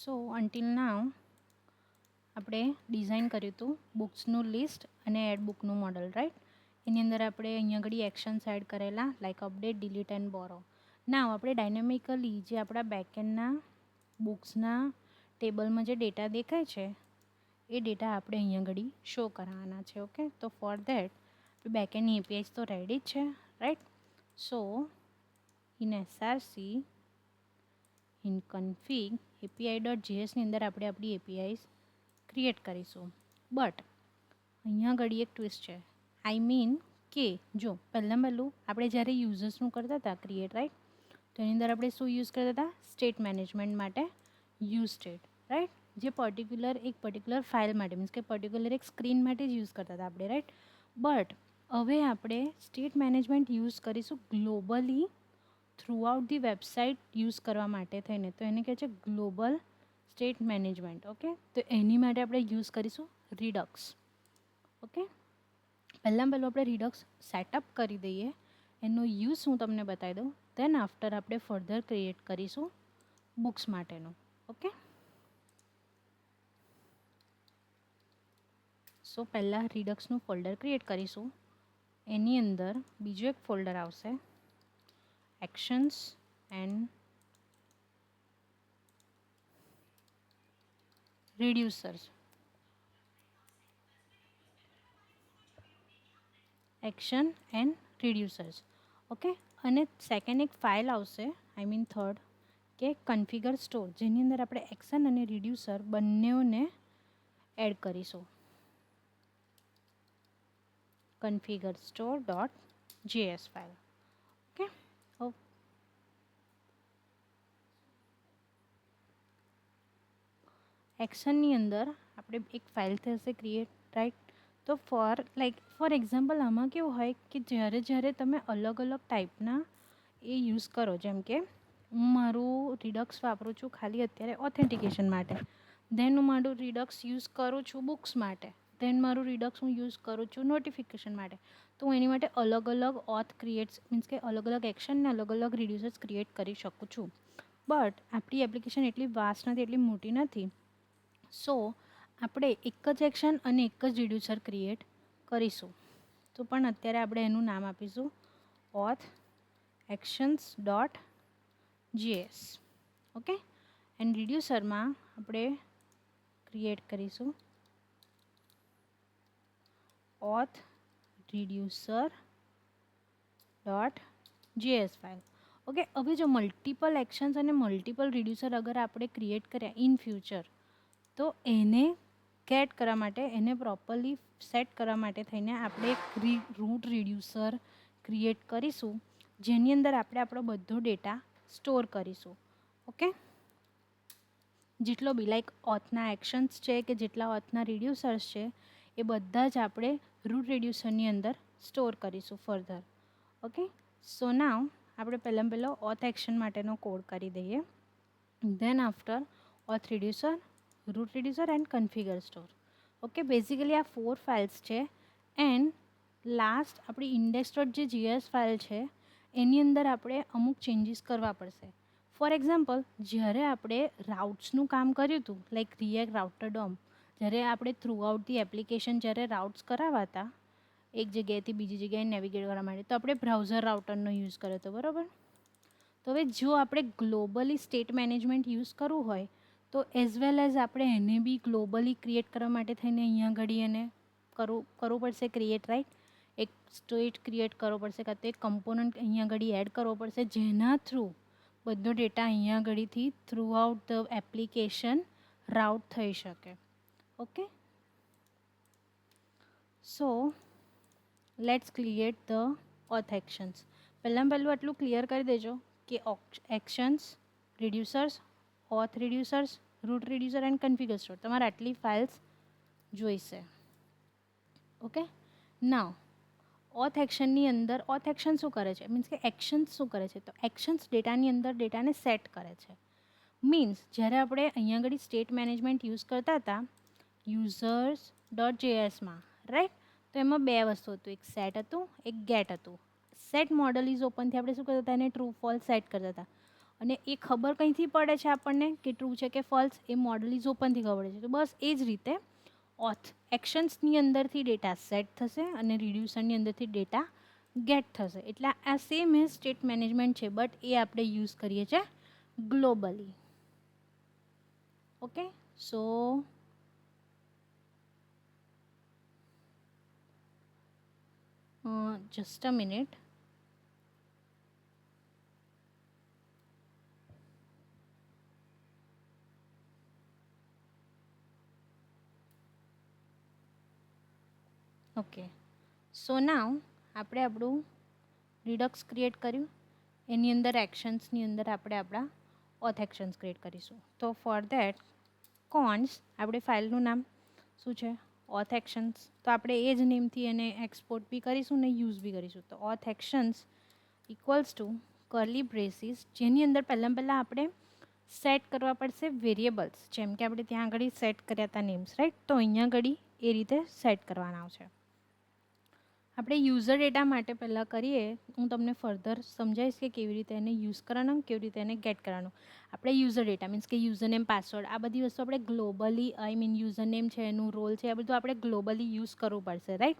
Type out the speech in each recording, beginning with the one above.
સો until નાવ આપણે design કર્યું હતું બુક્સનું લિસ્ટ અને એડ બુકનું મોડલ, રાઈટ. એની અંદર આપણે અહીંયા આગળ એક્શન્સ એડ કરેલા લાઈક અપડેટ, ડિલીટ એન્ડ બોરો. નાવ આપણે ડાયનેમિકલી જે આપણા બેકએન્ડના બુક્સના ટેબલમાં જે ડેટા દેખાય છે એ ડેટા આપણે અહીંયા આગળ શો કરાવવાના છે. ઓકે, તો ફોર દેટ બેકએન્ડની એપીઆઈસ તો રેડી જ છે, right. So in SRC in config API.js ની અંદર આપણે આપણી APIs ક્રિએટ કરીશું. બટ અહીંયા ઘડી એક ટ્વિસ્ટ છે. આઈ મીન કે જો પહેલું આપણે જ્યારે યુઝર્સનું કરતા હતા ક્રિએટ, રાઈટ, તો એની અંદર આપણે શું યુઝ કરતા હતા? સ્ટેટ મેનેજમેન્ટ માટે યુઝ સ્ટેટ, રાઈટ, જે એક પર્ટિક્યુલર ફાઇલ માટે મીન્સ કે પર્ટિક્યુલર એક સ્ક્રીન માટે જ યુઝ કરતા હતા આપણે, રાઈટ. બટ હવે આપણે સ્ટેટ મેનેજમેન્ટ યુઝ કરીશું globally throughout the website use કરવા માટે થઈને. તો એને કહે છે ગ્લોબલ સ્ટેટ મેનેજમેન્ટ. ઓકે, તો એની માટે આપણે યુઝ કરીશું રિડક્સ. ઓકે, પહેલું આપણે રિડક્સ સેટઅપ કરી દઈએ, એનો યુઝ હું તમને બતાવી દઉં. દેન આફ્ટર આપણે ફર્ધર ક્રિએટ કરીશું બુક્સ માટેનું. ઓકે, સો પહેલાં રિડક્સનું ફોલ્ડર ક્રિએટ કરીશું. એની અંદર બીજું એક ફોલ્ડર આવશે actions and reducers. Action and reducers. Okay, અને સેકન્ડ એક ફાઇલ આવશે, આઈ મીન થર્ડ, કે કન્ફિગર સ્ટોર, જેની અંદર આપણે એક્શન અને રિડ્યુસર બંનેઓને એડ કરીશું. Configure store .js file. Okay, એક્શનની અંદર આપણે એક ફાઇલ થશે ક્રિએટ, રાઈટ. તો ફોર એક્ઝામ્પલ આમાં કેવું હોય કે જ્યારે તમે અલગ અલગ ટાઈપના એ યુઝ કરો, જેમ કે હું મારું રિડક્સ વાપરું છું ખાલી અત્યારે ઓથેન્ટિકેશન માટે, ધેન હું મારું રિડક્સ યુઝ કરું છું બુક્સ માટે, ધેન મારું રિડક્સ હું યુઝ કરું છું નોટિફિકેશન માટે. તો હું એની માટે અલગ અલગ ઓથ ક્રિએટ્સ મીન્સ કે અલગ અલગ એક્શન ને અલગ અલગ રિડ્યુસર્સ ક્રિએટ કરી શકું છું. બટ આપણી એપ્લિકેશન એટલી વાસ્ટ નથી, એટલી મોટી નથી. સો આપણે એક જ એક્શન અને એક જ રિડ્યુસર ક્રિએટ કરીશું. તો પણ અત્યારે આપણે એનું નામ આપીશું ઓથ actions.js. ઓકે, એન્ડ રિડ્યુસરમાં આપણે ક્રિએટ કરીશું ઓથ reducer.js ફાઇલ. ઓકે, હવે જો મલ્ટિપલ એક્શન્સ અને મલ્ટિપલ રિડ્યુસર અગર આપણે ક્રિએટ કર્યા ઇન ફ્યુચર, તો એને ગેટ કરવા માટે, એને પ્રોપરલી સેટ કરવા માટે થઈને આપણે એક રૂટ રિડ્યુસર ક્રિએટ કરીશું, જેની અંદર આપણે આપણો બધો ડેટા સ્ટોર કરીશું. ઓકે, જેટલો બી લાઈક ઓથના એક્શન્સ છે કે જેટલા ઓથના રિડ્યુસર્સ છે એ બધા જ આપણે રૂટ રિડ્યુસરની અંદર સ્ટોર કરીશું ફર્ધર. ઓકે, સો નાવ આપણે પહેલો ઓથ એક્શન માટેનો કોડ કરી દઈએ. Then after auth reducer, root reducer and configure store. Okay, basically આ 4 ફાઇલ્સ છે. એન્ડ લાસ્ટ આપણી index.js ફાઇલ છે, એની અંદર આપણે અમુક ચેન્જીસ કરવા પડશે. ફોર એક્ઝામ્પલ, જ્યારે આપણે રાઉટ્સનું કામ કર્યું હતું લાઈક રિએક્ટ રાઉટર ડોમ, જ્યારે આપણે થ્રુઆઉટ ધી એપ્લિકેશન જ્યારે રાઉટ્સ કરાવતા એક જગ્યાએથી બીજી જગ્યાએ નેવિગેટ કરવા માટે, તો આપણે બ્રાઉઝર રાઉટરનો યુઝ કર્યો હતો, બરાબર. તો હવે જો આપણે ગ્લોબલી સ્ટેટ મેનેજમેન્ટ યુઝ કરવું હોય તો એઝ વેલ એઝ આપણે એને બી ગ્લોબલી ક્રિએટ કરવા માટે થઈને અહીંયા ઘડી એને કરવું પડશે ક્રિએટ, રાઈટ. એક સ્ટેટ ક્રિએટ કરવો પડશે, કાં તો એક કમ્પોનન્ટ અહીંયા ઘડી એડ કરવો પડશે, જેના થ્રુ બધો ડેટા અહીંયા ઘડીથી throughout the application route થઈ શકે. Okay, so let's create the auth actions. પહેલું આટલું ક્લિયર કરી દેજો કે actions, reducers, auth reducers, root reducer and configure store, તમારે આટલી ફાઇલ્સ જોઈશે. ઓકે, નાવ ઓથ એક્શનની અંદર ઓથ એક્શન શું કરે છે મીન્સ કે એક્શન્સ શું કરે છે? તો એક્શન્સ ડેટાની અંદર ડેટાને સેટ કરે છે. મીન્સ જ્યારે આપણે અહીંયા આગળ સ્ટેટ મેનેજમેન્ટ યુઝ કરતા હતા users.jsમાં, રાઈટ, તો એમાં બે વસ્તુ હતું, એક સેટ હતું, એક ગેટ હતું. સેટ મોડલ ઇઝ ઓપનથી આપણે શું કરતા હતા? એને ટ્રુ ફોલ્સ સેટ કરતા હતા. અને એ ખબર કંઈથી પડે છે આપણને કે ટ્રુ છે કે ફોલ્સ, એ મોડલ ઇઝ ઓપનથી ખબર છે. તો બસ એ જ રીતે ઓથ એક્શન્સની અંદરથી ડેટા સેટ થશે અને રિડ્યુસરની અંદરથી ડેટા ગેટ થશે. એટલે આ સેમ એ સ્ટેટ મેનેજમેન્ટ છે, બટ એ આપણે યુઝ કરીએ છીએ globally. Okay, so just a minute. Okay, so now આપણે આપણું રિડક્સ ક્રિએટ કર્યું, એની અંદર એક્શન્સની અંદર આપણે આપણા ઓથ એક્શન્સ ક્રિએટ કરીશું. તો ફોર દેટ કોન્સ આપણે ફાઇલનું નામ શું છે? Oath actions. તો આપણે એ જ નેમથી એને એક્સપોર્ટ બી કરીશું ને યુઝ બી કરીશું. તો oath actions equals to curly braces, જેની અંદર પહેલાં આપણે સેટ કરવા પડશે વેરિયેબલ્સ, જેમ કે આપણે ત્યાં આગળ સેટ કર્યા હતા નેમ્સ, રાઈટ? તો અહીંયા આગળ એ રીતે સેટ કરવાના આવશે. આપણે યુઝર ડેટા માટે પહેલાં કરીએ, હું તમને ફર્ધર સમજાવીશ કે કેવી રીતે એને યુઝ કરવાનું, કેવી રીતે એને ગેટ કરવાનું. આપણે યુઝર ડેટા મીન્સ કે યુઝર નેમ, પાસવર્ડ, આ બધી વસ્તુ આપણે globally, I mean user name છે, એનું રોલ છે, આ બધું આપણે ગ્લોબલી યુઝ કરવું પડશે, રાઈટ?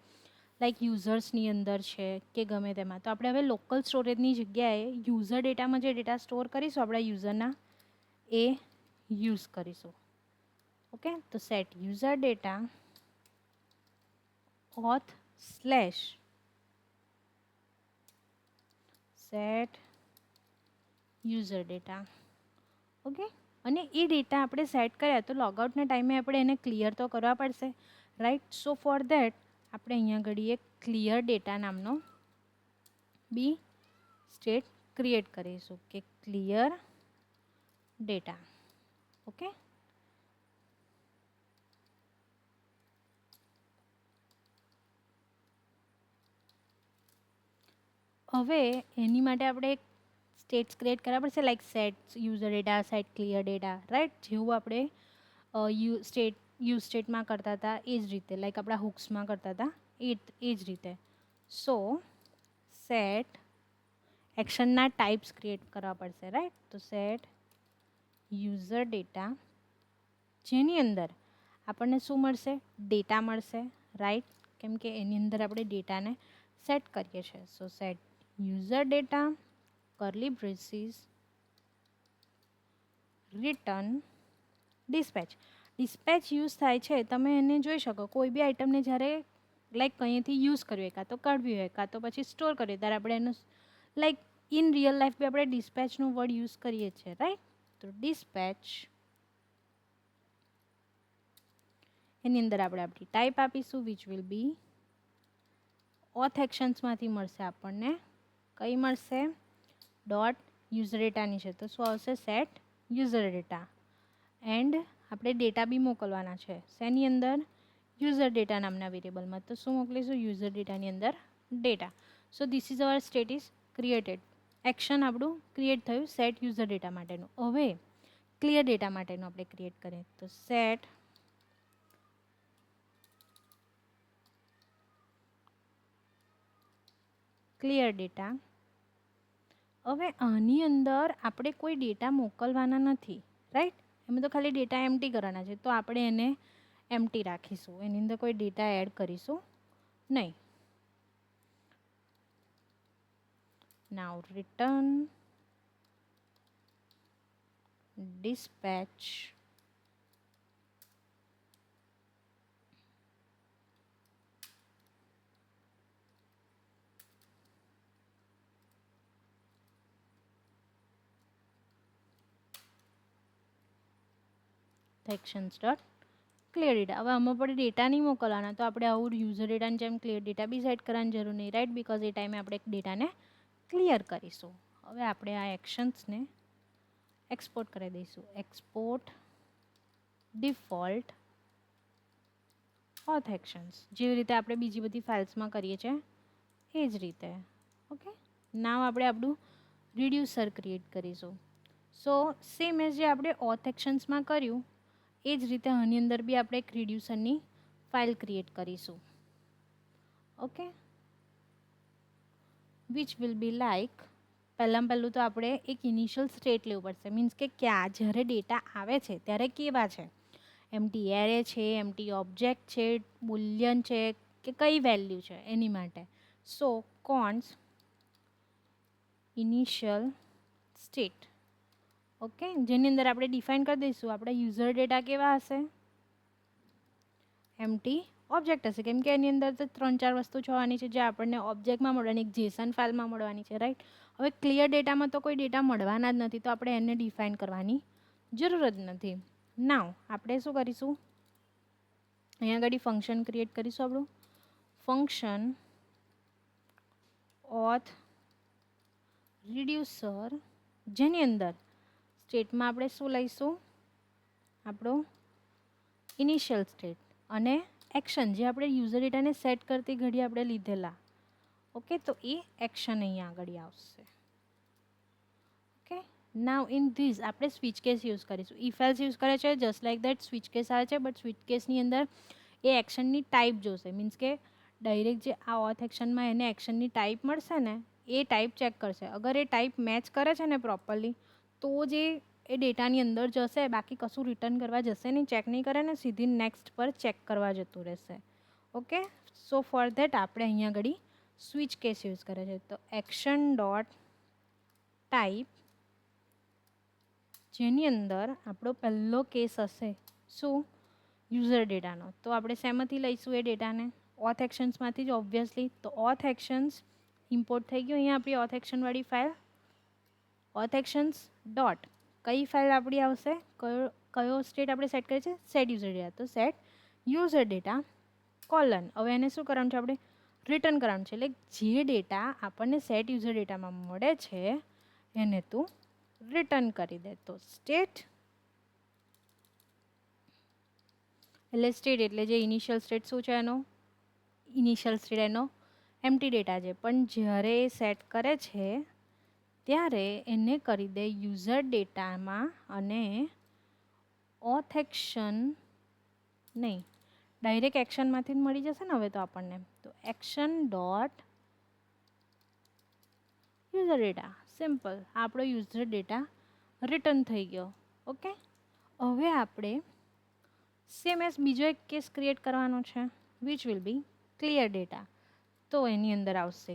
લાઈક યુઝર્સની અંદર છે કે ગમે તેમાં. તો આપણે હવે લોકલ સ્ટોરેજની જગ્યાએ યુઝર ડેટામાં જે ડેટા સ્ટોર કરીશું આપણા યુઝરના, એ યુઝ કરીશું. ઓકે, તો set user data oath slash set user data. Okay, અને એ ડેટા આપણે સેટ કર્યા તો લોગઆઉટના ટાઈમે આપણે એને ક્લિયર તો કરવા પડશે, રાઈટ? સો ફોર દેટ આપણે અહીંયા આગળ એક ક્લિયર ડેટા નામનો બી સ્ટેટ ક્રિએટ કરીશું કે ક્લિયર ડેટા. ઓકે, હવે એની માટે આપણે એક સ્ટેટ્સ ક્રિએટ કરવા પડશે, like set user data, set clear data, right? જેવું આપણે યુઝ સ્ટેટમાં કરતા હતા એ જ રીતે, લાઈક આપણા હુક્સમાં કરતા હતા એ જ રીતે. સો સેટ એક્શનના ટાઈપ્સ ક્રિએટ કરવા પડશે, રાઈટ? તો સેટ યુઝર ડેટા, જેની અંદર આપણને શું મળશે? ડેટા મળશે, રાઈટ? કેમ કે એની અંદર આપણે ડેટાને સેટ કરીએ છીએ. So set user data curly braces return dispatch. Dispatch use થાય છે, તમે એને જોઈ શકો કોઈ બી આઇટમને જ્યારે લાઈક કંઈથી યુઝ કરવી હોય, કાં તો કાઢવી હોય, કાં તો પછી સ્ટોર કરીએ, ત્યારે આપણે એનું લાઈક ઇન રિયલ લાઈફ બી આપણે ડિસ્પેચનો વર્ડ યુઝ કરીએ છીએ, રાઈટ? તો ડિસ્પેચ, એની અંદર આપણે આપણી ટાઈપ આપીશું વિચ વિલ બી ઓથ એક્શન્સમાંથી મળશે આપણને, કઈ મળશે? ડોટ યુઝર ડેટાની છે, તો શું આવશે? Set user data. એન્ડ આપણે ડેટા બી મોકલવાના છે, શેની અંદર? યુઝર ડેટા નામના વેરિયેબલમાં. તો શું મોકલીશું? યુઝર ડેટાની અંદર data. So this is our state is created. Action આપણું ક્રિએટ થયું સેટ યુઝર ડેટા માટેનું. હવે ક્લિયર ડેટા માટેનું આપણે ક્રિએટ કરીએ, તો સેટ ક્લિયર ડેટા. હવે આની અંદર આપણે કોઈ ડેટા મોકલવાના નથી, રાઈટ? એમાં તો ખાલી ડેટા એમ્પ્ટી કરવાના છે, તો આપણે એને એમ્પ્ટી રાખીશું, એની અંદર કોઈ ડેટા એડ કરીશું નહીં. Now return dispatch sections dot clear data. હવે આમાં પણ ડેટા નહીં મોકલવાના, તો આપણે આવું યુઝર ડેટાની જેમ ક્લિયર ડેટા બી સેટ કરવાની જરૂર નહીં, રાઈટ? બિકોઝ એ ટાઈમે આપણે ડેટાને ક્લિયર કરીશું. હવે આપણે આ એક્શન્સને એક્સપોર્ટ કરી દઈશું. એક્સપોર્ટ ડિફોલ્ટ ઓથ એક્શન્સ, જેવી રીતે આપણે બીજી બધી ફાઇલ્સમાં કરીએ છીએ એ જ રીતે. ઓકે, નાવ આપણે આપણું રિડ્યુસર ક્રિએટ કરીશું. સો સેમ એઝ જે આપણે ઓથ એક્શન્સમાં કર્યું એ જ રીતે આની અંદર બી આપણે એક રિડ્યુસરની ફાઇલ ક્રિએટ કરીશું. Okay, which will B like પહેલું તો આપણે એક ઇનિશિયલ સ્ટેટ લેવું પડશે. મીન્સ કે ક્યાં જ્યારે ડેટા આવે છે ત્યારે કેવા છે, એમટી એરે છે, એમટી ઓબ્જેક્ટ છે, બુલિયન છે કે કઈ વેલ્યુ છે એની માટે. સો કોન્સ ઇનિશિયલ સ્ટેટ, ઓકે, જેની અંદર આપણે ડિફાઇન કરી દઈશું આપણા યુઝર ડેટા કેવા હશે, એમટી ઓબ્જેક્ટ હશે, કેમ કે એની અંદર તો 3-4 વસ્તુ જોવાની છે જે આપણને ઓબ્જેક્ટમાં મળવાની, એક જેસન ફાઇલમાં મળવાની છે, રાઈટ. હવે ક્લિયર ડેટામાં તો કોઈ ડેટા મળવાના જ નથી, તો આપણે એને ડિફાઇન કરવાની જરૂર જ નથી. નાવ આપણે શું કરીશું, અહીંયા આગળ ફંક્શન ક્રિએટ કરીશું આપણું ફંક્શન ઓથ રિડ્યુસર, જેની અંદર સ્ટેટમાં આપણે શું લઈશું, આપણો ઇનિશિયલ સ્ટેટ અને એક્શન જે આપણે યુઝર ડેટાને સેટ કરતી ઘડી આપણે લીધેલા, ઓકે, તો એ એક્શન અહીંયા આગળ આવશે. ઓકે, નાવ ઇન ધીસ આપણે સ્વિચ કેસ યુઝ કરીશું. ઇફ એલ્સ યુઝ કરે છે just like that switch case આવે છે, બટ સ્વિચ કેસની અંદર એ એક્શનની ટાઈપ જોશે. મીન્સ કે ડાયરેક્ટ જે આ ઓથ એક્શનમાં એને એક્શનની ટાઈપ મળશે ને એ ટાઈપ ચેક કરશે. અગર એ ટાઈપ મેચ કરે છે ને પ્રોપરલી તો જે એ ડેટાની અંદર જશે, બાકી કશું રિટર્ન કરવા જશે નહીં, ચેક નહીં કરે ને સીધી નેક્સ્ટ પર ચેક કરવા જતું રહેશે. ઓકે, સો ફોર ધેટ આપણે અહીંયા આગળ સ્વિચ કેસ યુઝ કરે છે. તો એક્શન ડોટ ટાઈપ, જેની અંદર આપણો પહેલો કેસ હશે શું, યુઝર ડેટાનો. તો આપણે શેમાંથી લઈશું એ ડેટાને, ઓથ એક્શન્સમાંથી જ ઓબ્વિયસલી. તો ઓથ એક્શન્સ ઇમ્પોર્ટ થઈ ગયું અહીંયા આપણી ઓથ એક્શનવાળી ફાઇલ. ઓથ એક્શન્સ ડોટ કઈ ફાઇલ આપણી આવશે, કયો સ્ટેટ આપણે સેટ કરીએ છીએ, સેટ યુઝર ડેટા. તો સેટ યુઝર ડેટા કોલન, હવે એને શું કરવાનું છે, આપણે રિટર્ન કરવાનું છે. એટલે જે ડેટા આપણને સેટ યુઝર ડેટામાં મળે છે એને તું રિટર્ન કરી દે. તો સ્ટેટ એટલે સ્ટેટ એટલે જે ઇનિશિયલ સ્ટેટ શું છે એનો, ઇનિશિયલ સ્ટેટ એનો એમટી ડેટા છે, પણ જ્યારે એ સેટ કરે છે ત્યારે એને કરી દે યુઝર ડેટામાં અને ઓથ એક્શન નહીં, ડાયરેક્ટ એક્શનમાંથી જ મળી જશે ને હવે તો આપણને. તો action dot user data, simple, આપણો યુઝર ડેટા રિટર્ન થઈ ગયો. ઓકે, હવે આપણે સેમ એઝ બીજો એક કેસ ક્રિએટ કરવાનો છે which will B clear data. તો એની અંદર આવશે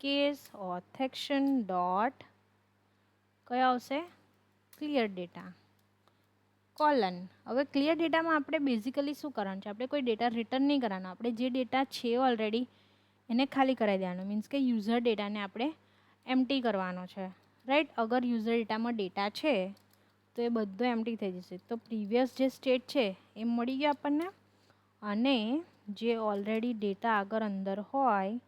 કેસ ઓથ એક્શન ડોટ કયો આવશે, ક્લિયર ડેટા કોલન. હવે ક્લિયર ડેટામાં આપણે બેઝિકલી શું કરવાનું છે, આપણે કોઈ ડેટા રિટર્ન નહીં કરવાનો, આપણે જે ડેટા છે ઓલરેડી એને ખાલી કરાવી દેવાનો. મીન્સ કે યુઝર ડેટાને આપણે એમટી કરવાનો છે, રાઈટ. અગર યુઝર ડેટામાં ડેટા છે તો એ બધું એમટી થઈ જશે. તો પ્રીવિયસ જે સ્ટેટ છે એ મળી ગયો આપણને, અને જે ઓલરેડી ડેટા આગળ અંદર હોય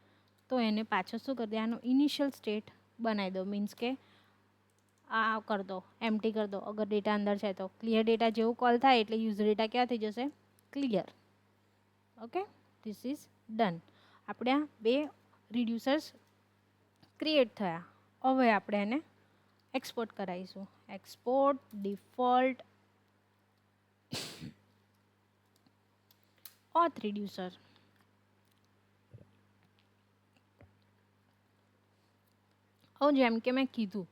તો એને પાછળ શું કરી દેવાનું, ઇનિશિયલ સ્ટેટ બનાવી દો. મીન્સ કે આ કરી દો, એમટી કરી દો. અગર ડેટા અંદર છે તો ક્લિયર ડેટા જેવું કોલ થાય એટલે યુઝર ડેટા ક્યાં થઈ જશે, clear. Okay, this is done. આપણે આ બે રિડ્યુસર્સ ક્રિએટ થયા. હવે આપણે એને એક્સપોર્ટ કરાવીશું. Export default auth reducer. હવે જેમ કે મેં કીધું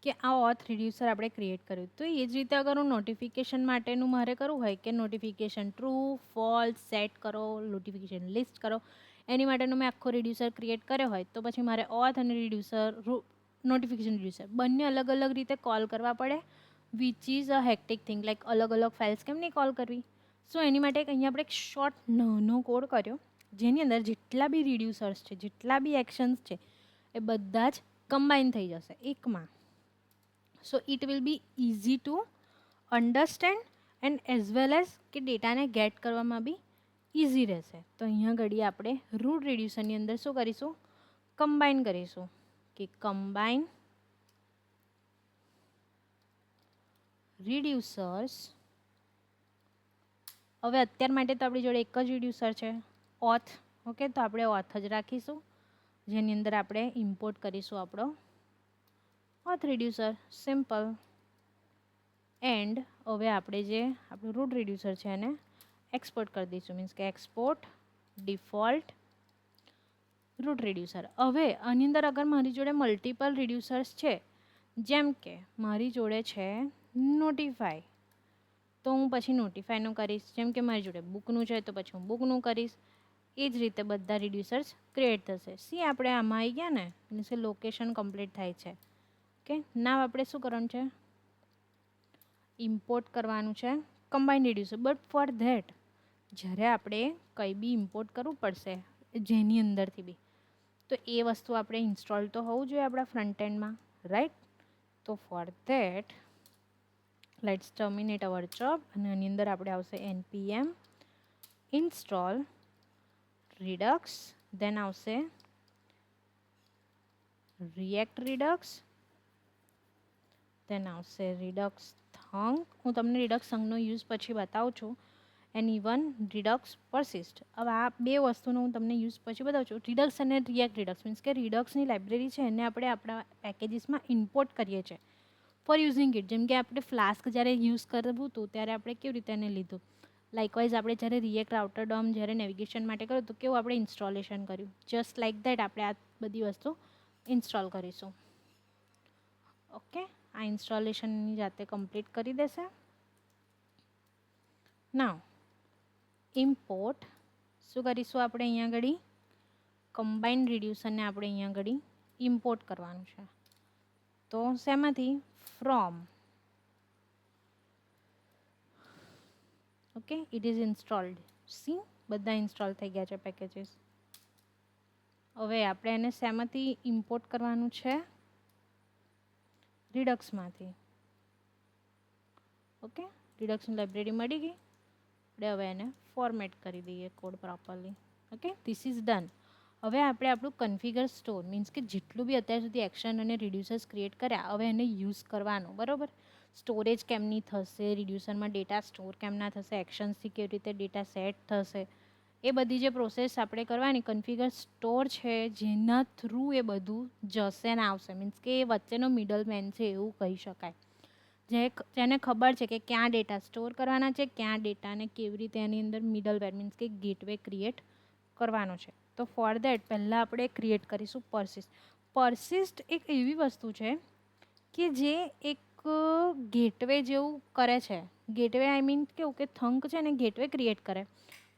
કે આ ઓથ રિડ્યુસર આપણે ક્રિએટ કર્યું, તો એ જ રીતે અગર હું નોટિફિકેશન માટેનું મારે કરવું હોય કે નોટિફિકેશન ટ્રુ ફોલ્સ સેટ કરો, નોટિફિકેશન લિસ્ટ કરો, એની માટેનું મેં આખો રિડ્યુસર ક્રિએટ કર્યો હોય તો પછી મારે ઓથ અને રિડ્યુસર નોટિફિકેશન રિડ્યુસર બંને અલગ અલગ રીતે કોલ કરવા પડે, which is a hectic thing. Like અલગ અલગ ફાઇલ્સ કેમ નહીં કોલ કરવી. સો એની માટે અહીંયા આપણે એક શોર્ટ નાનો કોડ કર્યો જેની અંદર જેટલા બી રિડ્યુસર્સ છે, જેટલા બી એક્શન્સ છે એ બધા જ કમ્બાઈન થઈ જશે એકમાં. So it will be easy to understand and as well as કે ડેટાને ગેટ કરવામાં બી ઇઝી રહેશે. તો અહીંયા ઘડી આપણે રૂટ રિડ્યુસરની અંદર શું કરીશું, કમ્બાઈન કરીશું કે કમ્બાઈન રિડ્યુસર્સ. હવે અત્યાર માટે તો આપણી જોડે એક જ રિડ્યુસર છે ઓથ. ઓકે, તો આપણે ઓથ જ રાખીશું જેની અંદર આપણે ઇમ્પોર્ટ કરીશું આપણો ઓથ રિડ્યુસર, સિમ્પલ. એન્ડ હવે આપણે જે આપણું રૂટ રિડ્યુસર છે એને એક્સપોર્ટ કરી દઈશું. મીન્સ કે એક્સપોર્ટ ડિફોલ્ટ રૂટ રિડ્યુસર. હવે આની અંદર અગર મારી જોડે મલ્ટિપલ રિડ્યુસર્સ છે, જેમ કે મારી જોડે છે નોટિફાય, તો હું પછી નોટિફાયનું કરીશ. જેમ કે મારી જોડે બુકનું છે તો પછી હું બુકનું કરીશ. એ જ રીતે બધા રિડ્યુસર્સ ક્રિએટ થશે. સી આપણે આમાં આવી ગયા ને, મીન્સ કે લોકેશન કમ્પ્લીટ થાય છે. ઓકે, નાવ આપણે શું કરવાનું છે, ઇમ્પોર્ટ કરવાનું છે combined reducer. But for that જ્યારે આપણે કંઈ બી ઇમ્પોર્ટ કરવું પડશે જેની અંદરથી બી, તો એ વસ્તુ આપણે ઇન્સ્ટોલ તો હોવું જોઈએ આપણા ફ્રન્ટ એન્ડમાં, રાઈટ? તો for that let's terminate our job, અને આની અંદર આપણે આવશે npm install redux, દેન આવશે react redux, દેન આવશે redux thunk. હું તમને redux thunk નો યુઝ પછી બતાવું છું. And even redux persist. હવે આ બે વસ્તુનો હું તમને યુઝ પછી બતાવું છું. redux અને react redux મીન્સ કે redux ની લાઇબ્રેરી છે એને આપણે આપણા પેકેજીસમાં ઇમ્પોર્ટ કરીએ છીએ ફોર યુઝિંગ ઇટ. જેમ કે આપણે ફ્લાસ્ક જ્યારે યુઝ કરવું હતું ત્યારે આપણે કેવી રીતે એને લીધું. લાઇકવાઇઝ આપણે જ્યારે રિએક્ટ રાઉટર ડોમ જ્યારે નેવિગેશન માટે કર્યું તો કેવું આપણે ઇન્સ્ટોલેશન કર્યું, જસ્ટ લાઇક દેટ આપણે આ બધી વસ્તુ ઇન્સ્ટોલ કરીશું. ઓકે, આ ઇન્સ્ટોલેશનની જાતે કમ્પ્લીટ કરી દેશે. નાવ ઇમ્પોર્ટ શું કરીશું આપણે અહીંયા આગળ, કમ્બાઇન્ડ રિડ્યુસરને આપણે અહીંયા આગળ ઇમ્પોર્ટ કરવાનું છે. તો શેમાંથી, from. Okay, it is installed. See બધા ઇન્સ્ટોલ થઈ ગયા છે પેકેજીસ. હવે આપણે એને શેમાંથી ઇમ્પોર્ટ કરવાનું છે, રિડક્સમાંથી. ઓકે, રિડક્સની લાઇબ્રેરી મળી ગઈ. આપણે હવે એને ફોર્મેટ કરી દઈએ code properly. Okay, this is done. હવે આપણે આપણું કન્ફિગર સ્ટોર મીન્સ કે જેટલું બી અત્યાર સુધી એક્શન અને રિડ્યુસર્સ ક્રિએટ કર્યા, હવે એને યુઝ કરવાનું, બરાબર? સ્ટોરેજ કેમની થશે, રિડ્યુસરમાં ડેટા સ્ટોર કેમના થશે, એક્શન્સથી કેવી રીતે ડેટા સેટ થશે, એ બધી જે પ્રોસેસ આપણે કરવાની કન્ફિગર સ્ટોર છે, જેના થ્રુ એ બધું જશે ને આવશે. મીન્સ કે એ વચ્ચેનો મિડલ મેન છે એવું કહી શકાય, જેને ખબર છે કે ક્યાં ડેટા સ્ટોર કરવાના છે, ક્યાં ડેટાને કેવી રીતે એની અંદર મિડલવેર મીન્સ કે ગેટવે ક્રિએટ કરવાનો છે. તો ફોર દેટ પહેલાં આપણે ક્રિએટ કરીશું પરસિસ્ટ. પરસિસ્ટ એક એવી વસ્તુ છે કે જે એક ગેટવે જેવું કરે છે. ગેટવે આઈ મીન કેવું કે થંક છે ને ગેટવે ક્રિએટ કરે,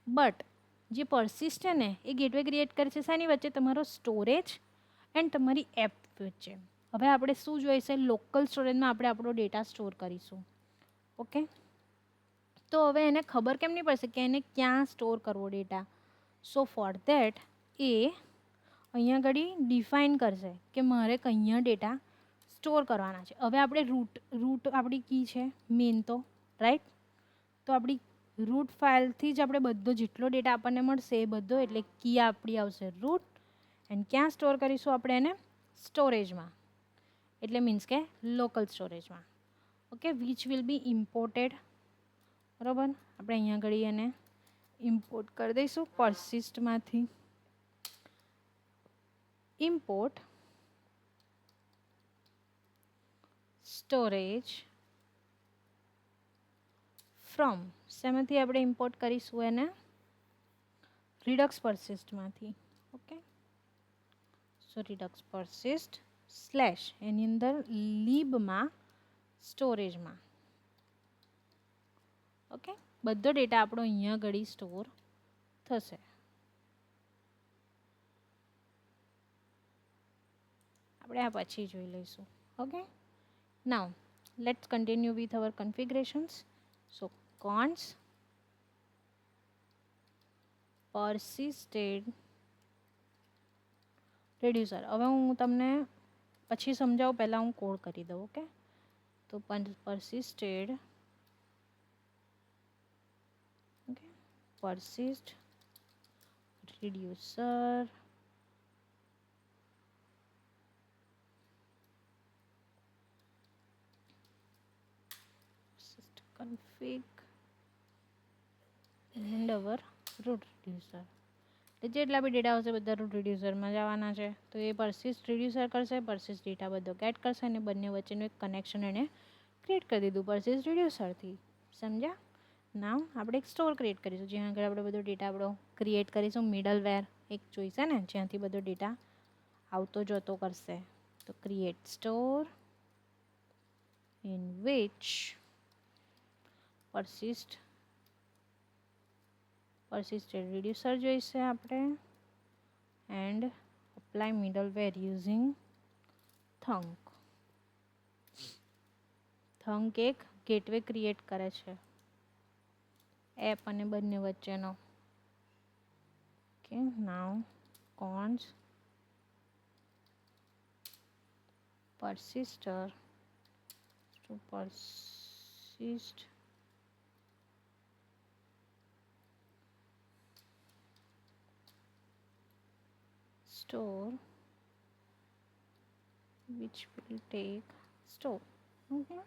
બટ જે પરસિસ્ટ છે ને એ ગેટવે ક્રિએટ કરે છે શાની વચ્ચે, તમારો સ્ટોરેજ એન્ડ તમારી એપ વચ્ચે. હવે આપણે શું જોઈશે, લોકલ સ્ટોરેજમાં આપણે આપણો ડેટા સ્ટોર કરીશું. ઓકે, તો હવે એને ખબર કેમ નહીં પડશે કે એને ક્યાં સ્ટોર કરવો ડેટા. સો ફોર ધેટ એ અહીંયા આગળ ડિફાઇન કરશે કે મારે કઅહીંયા ડેટા સ્ટોર કરવાના છે. હવે આપણે રૂટ આપણી કી છે મેન, તો રાઈટ, તો આપણી રૂટ ફાઇલથી જ આપણે બધો જેટલો ડેટા આપણને મળશે એ બધો, એટલે કી આપણી આવશે રૂટ. એન્ડ ક્યાં સ્ટોર કરીશું આપણે એને, સ્ટોરેજમાં, એટલે મીન્સ કે લોકલ સ્ટોરેજમાં. Okay, which will be imported, બરાબર? આપણે અહીંયા આગળ એને ઇમ્પોર્ટ કરી દઈશું પરસિસ્ટમાંથી. ઇમ્પોર્ટ સ્ટોરેજ ફ્રોમ, શેમાંથી આપણે ઇમ્પોર્ટ કરીશું એને, રિડક્સ પરસિસ્ટમાંથી. ઓકે, સો રિડક્સ પરસિસ્ટ સ્લેશ એની અંદર લીબમાં સ્ટોરેજમાં. ઓકે, બધો ડેટા આપણો અહીંયા આગળ સ્ટોર થશે. આપણે આ પછી જોઈ લઈશું. Okay, now let's continue with our configurations. So const persisted reducer. હવે હું તમને પછી સમજાવું, પહેલાં હું કોડ કરી દઉં. ઓકે, તો persisted okay persist reducer config and our root reducer. જેટલા બી ડેટા આવશે બધા રૂટ રિડ્યુસરમાં જવાના છે. તો એ પરસિસ્ટ રિડ્યુસર કરશે, પરસિસ્ટ ડેટા બધો ગેટ કરશે અને બંને વચ્ચેનું એક કનેક્શન એને ક્રિએટ કરી દીધું પરસિસ્ટ રિડ્યુસરથી. સમજ્યા? નાવ આપણે એક સ્ટોર ક્રિએટ કરીશું જ્યાં આગળ આપણે બધો ડેટા આપણો ક્રિએટ કરીશું મિડલવેર. એક જોઈશે ને જ્યાંથી બધો ડેટા આવતો જતો કરશે. તો create store in which persisted reducer જોઈશે આપણે, and apply middleware using thunk. Thunk એક ગેટવે ક્રિએટ કરે છે એપ અને બંને વચ્ચેનો. Okay, now const persister to persist store which will take store. Okay,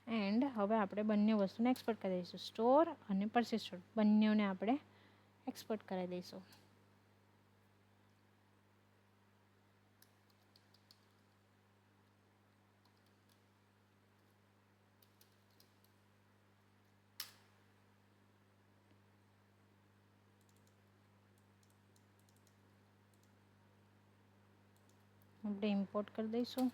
and હવે આપણે બંને વસ્તુને એક્સપોર્ટ કરી દઈશું. સ્ટોર અને પરસિસ્ટર બંનેને આપણે એક્સપોર્ટ કરી દઈશું. આપણે ઇમ્પોર્ટ કરી દઈશું.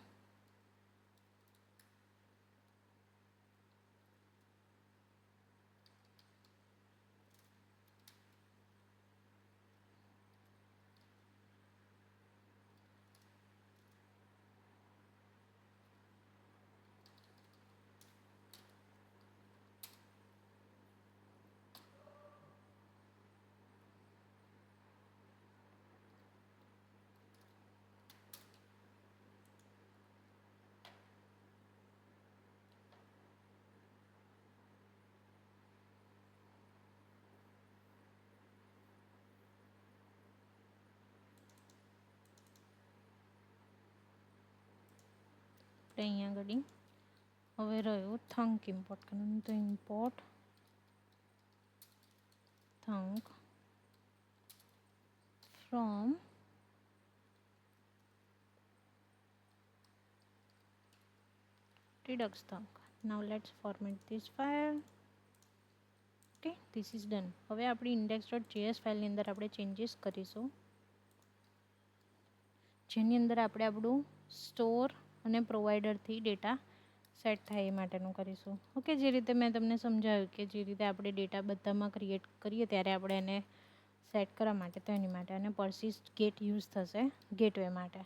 અહીંયા આગળ હવે રહ્યું થંક ઇમ્પોર્ટ કરવાનું. તો import thunk from redux thunk. Now let's format this file. Okay, this is done. હવે આપણી index.js ફાઇલની અંદર આપણે ચેન્જીસ કરીશું, જેની અંદર આપણે આપણું સ્ટોર અને પ્રોવાઈડરથી ડેટા સેટ થાય એ માટેનું કરીશું. ઓકે, જે રીતે મેં તમને સમજાવ્યું કે જે રીતે આપણે ડેટા બધામાં ક્રિએટ કરીએ ત્યારે આપણે એને સેટ કરવા માટે, તો એની માટે અને persist get યુઝ થશે ગેટવે માટે.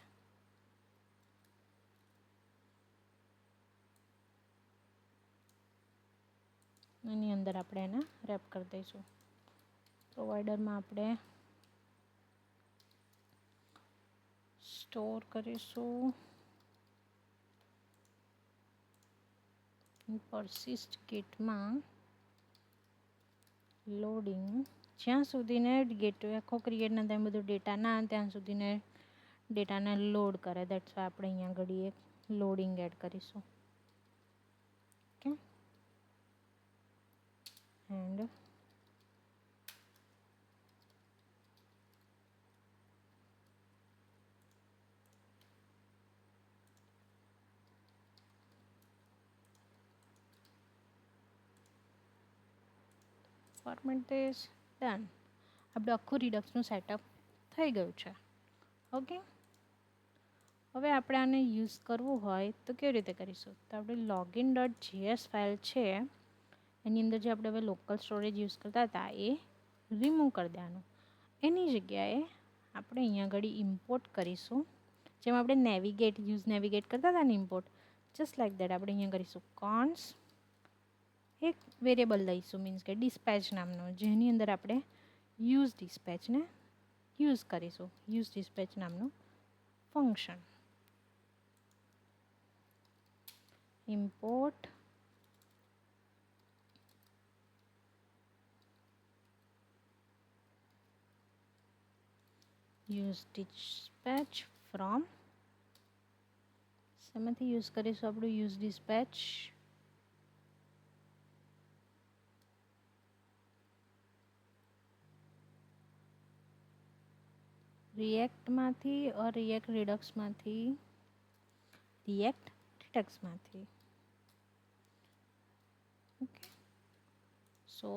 એની અંદર આપણે એને રેપ કરી દઈશું. પ્રોવાઈડરમાં આપણે સ્ટોર કરીશું, persist ગેટમાં લોડિંગ જ્યાં સુધીને ગેટવે આખો ક્રિએટ ના થાય, બધું ડેટા ના ત્યાં સુધીને ડેટાને લોડ કરે. દેટ્સ વાય આપણે અહીંયા આગળ એક લોડિંગ એડ કરીશું. Okay, and format this. Done. આપણું આખું રિડક્સનું સેટઅપ થઈ ગયું છે. ઓકે, હવે આપણે આને યુઝ કરવું હોય તો કેવી રીતે કરીશું? તો આપણે login.js ફાઇલ છે એની અંદર જે આપણે હવે લોકલ સ્ટોરેજ યુઝ કરતા હતા એ રિમૂવ કરી દેવાનું. એની જગ્યાએ આપણે અહીંયા આગળ ઇમ્પોર્ટ કરીશું, જેમ આપણે નેવિગેટ કરતા હતા ને ઇમ્પોર્ટ, જસ્ટ લાઈક દેટ આપણે અહીંયા કરીશું કોન્સ એક વેરિયેબલ લઈશું, મીન્સ કે ડિસ્પેચ નામનો, જેની અંદર આપણે યુઝ ડિસ્પેચને યુઝ કરીશું. યુઝ ડિસ્પેચ નામનું function. Import use dispatch from, શેમાંથી યુઝ કરીશું આપણું યુઝ ડિસ્પેચ? રિએક્ટમાંથી ઓર રિએક્ટ રિડક્સમાંથી. ઓકે, સો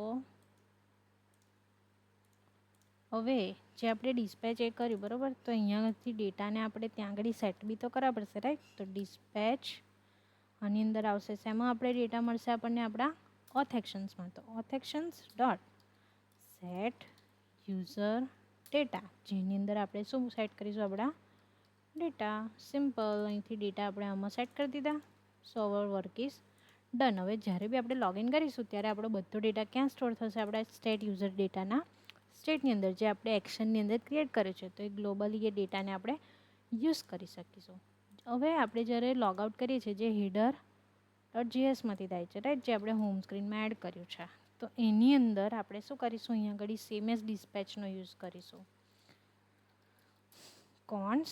હવે જે આપણે ડિસ્પેચ એ કર્યું બરાબર, તો અહીંયાથી ડેટાને આપણે ત્યાં આગળ સેટ બી તો કરવા પડશે રાઈટ. તો ડિસ્પેચ આની અંદર આવશે શેમાં આપણે ડેટા મળશે આપણને આપણા ઓથ એક્શન્સમાં. તો oath actions dot set user data, જેની અંદર આપણે શું સેટ કરીશું આપણા ડેટા. સિમ્પલ. અહીંથી ડેટા આપણે આમાં સેટ કરી દીધા. સો અવર વર્ક ઇઝ ડન. હવે જ્યારે બી આપણે લોગિન કરીશું ત્યારે આપણો બધો ડેટા ક્યાં સ્ટોર થશે? આપણા સ્ટેટ યુઝર ડેટાના સ્ટેટની અંદર, જે આપણે એક્શનની અંદર ક્રિએટ કર્યું છે. તો એ ગ્લોબલી એ ડેટાને આપણે યુઝ કરી શકીશું. હવે આપણે જ્યારે લોગઆઉટ કરીએ છીએ જે હેડર ડોટ જીએસમાંથી થાય છે રાઈટ, જે આપણે હોમ સ્ક્રીનમાં એડ કર્યું છે. તો એની અંદર આપણે શું કરીશું? અહીંયા આગળ સેમ એઝ ડિસ્પેચનો યુઝ કરીશું. Const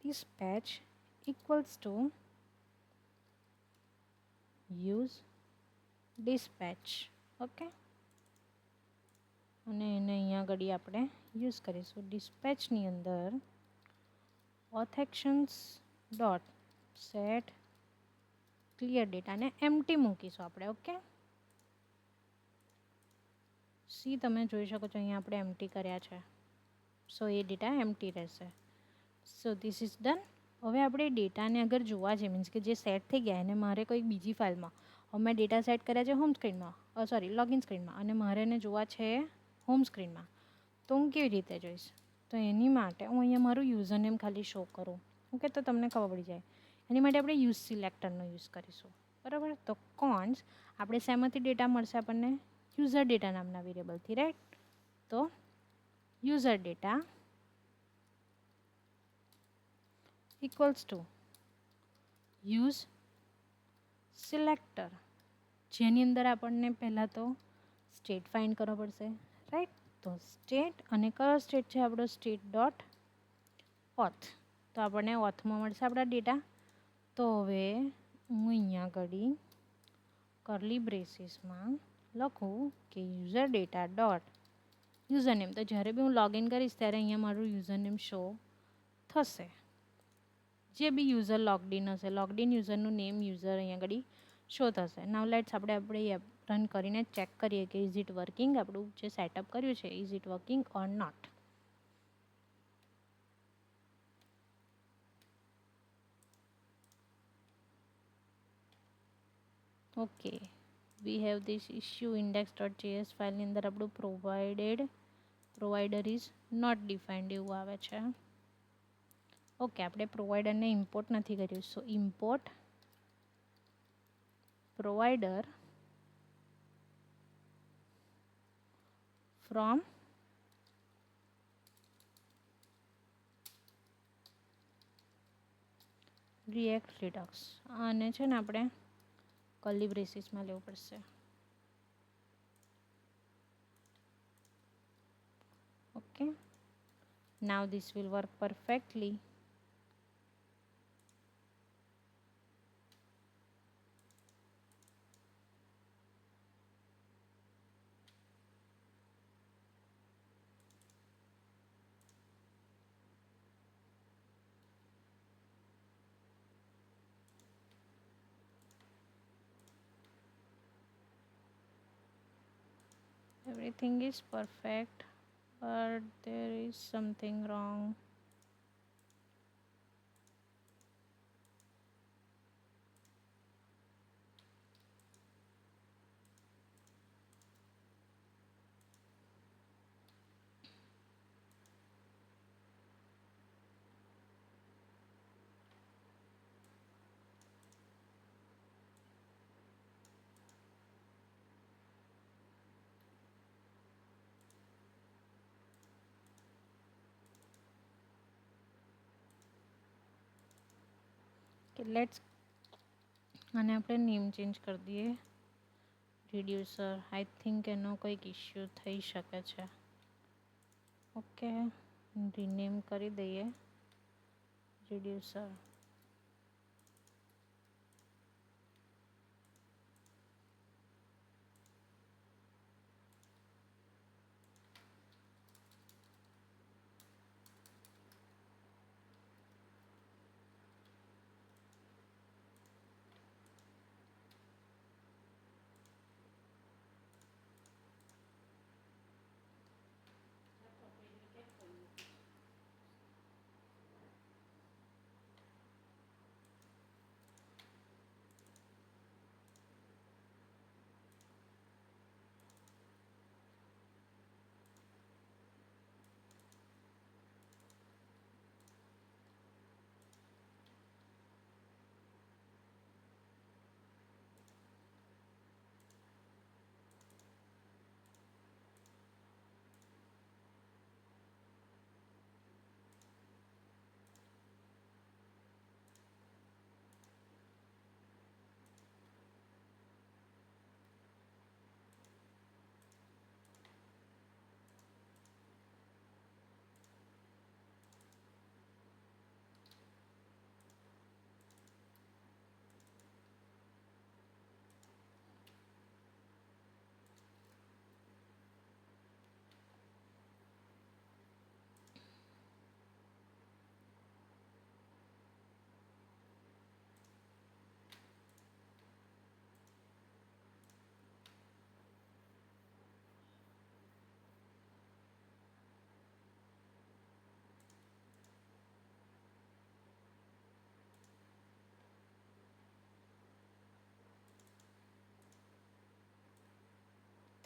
dispatch equals to use dispatch. Okay, અને એને અહીંયા આગળ આપણે યુઝ કરીશું. ડિસ્પેચની અંદર auth actions dot set clear ડેટાને એમ્પ્ટી મૂકીશું આપણે. ઓકે, સી તમે જોઈ શકો છો અહીંયા આપણે એમ્પ્ટી કર્યા છે. સો એ ડેટા એમ્પ્ટી રહેશે. So this is done. હવે આપણે ડેટાને અગર જોવા છે, મીન્સ કે જે સેટ થઈ ગયા એને મારે કોઈ બીજી ફાઇલમાં, હવે મેં ડેટા સેટ કર્યા છે હોમ સ્ક્રીનમાં, સોરી લોગિન સ્ક્રીનમાં, અને મારે એને જોવા છે હોમ સ્ક્રીનમાં, તો હું કેવી રીતે જોઈશ? તો એની માટે હું અહીંયા મારું યુઝર નેમ ખાલી શો કરું. ઓકે, તો તમને ખબર પડી જાય. એની માટે આપણે યુઝ સિલેક્ટરનો યુઝ કરીશું બરાબર. તો કોન્સ આપણે શેમાંથી ડેટા મળશે આપણને? યુઝર ડેટા નામના વેરિયેબલથી રાઈટ. તો user data equals to use selector, જેની અંદર આપણને પહેલાં તો સ્ટેટ ફાઇન્ડ કરવો પડશે રાઈટ. તો સ્ટેટ, અને કયો સ્ટેટ છે આપણો? State dot oath. તો આપણને ઓથમાં મળશે આપણા ડેટા. તો હવે હું અહીંયા ઘડી કરલી બ્રેસીસમાં લખું કે user data dot user name. તો જ્યારે બી હું લોગિન કરીશ ત્યારે અહીંયા મારું યુઝર નેમ શો થશે. જે બી યુઝર લોગડિન હશે, લોગડિન યુઝરનું નેમ યુઝર અહીંયા આગળ શો થશે. નાવ લેટ્સ આપણે એપ રન કરીને ચેક કરીએ કે ઇઝ ઇટ વર્કિંગ. આપણું જે સેટઅપ કર્યું છે is it working or not. Okay, we have this issue index.js ફાઇલની અંદર આપણું પ્રોવાઈડર ઇઝ નોટ ડિફાઇન્ડ એવું આવે છે. ઓકે, આપણે પ્રોવાઈડરને ઇમ્પોર્ટ નથી કર્યું. સો ઇમ્પોર્ટ પ્રોવાઈડર ફ્રોમ રિએક્ટ રિડક્સ. આને છે ને આપણે કર્લી બ્રેસીસમાં લેવું પડશે. Okay, now this will work perfectly. Everything is perfect, but there is something wrong. Let's અને આપણે નેમ ચેન્જ કરી દઈએ રિડ્યુસર. આઈ થિંક એનો કંઈક ઇશ્યુ થઈ શકે છે. ઓકે, રીનેમ કરી દઈએ reducer.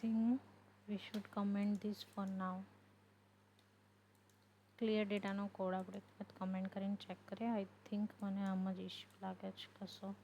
think we should comment this for now. Clear ડેટાનો કોડ આપણે કમેન્ટ કરીને ચેક કરીએ. આઈ થિંક મને આમ જ ઇશ્યુ લાગે છે કશો.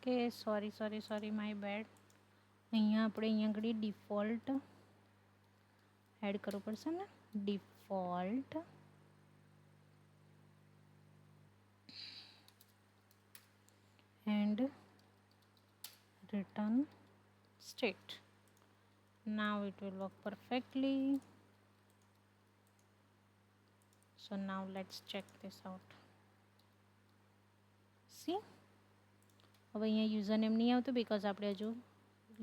કે સોરી માય બેડ. અહીંયા આગળ ડિફોલ્ટ એડ કરવું પડશે ને. Default and return state. Now it will work perfectly. So now let's check this out. See, હવે અહીંયા યુઝર નેમ નહીં આવતું બિકોઝ આપણે હજુ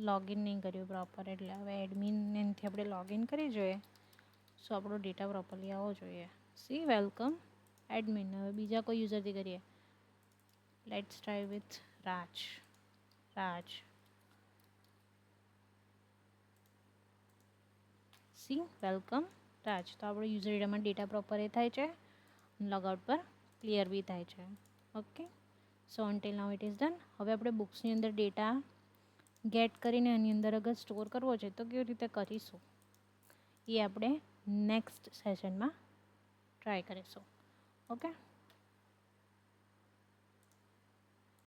લોગિન નહીં કર્યું પ્રોપર. એટલે હવે એડમિન એનાથી આપણે લોગિન કરી જોઈએ. સો આપણો ડેટા પ્રોપરલી આવવો જોઈએ. See welcome admin. હવે બીજા કોઈ યુઝરથી કરીએ. Let's try with Raj. See welcome Raj. તો આપણો યુઝર ડેટામાં ડેટા પ્રોપર એ થાય છે. લોગઆઉટ પર ક્લિયર બી થાય છે. Okay, so until now it is done. હવે આપણે બુક્સની અંદર ડેટા ગેટ કરીને એની અંદર અગર સ્ટોર કરવો છે તો કેવી રીતે કરીશું એ આપણે નેક્સ્ટ સેશનમાં ટ્રાય કરીશું. ઓકે.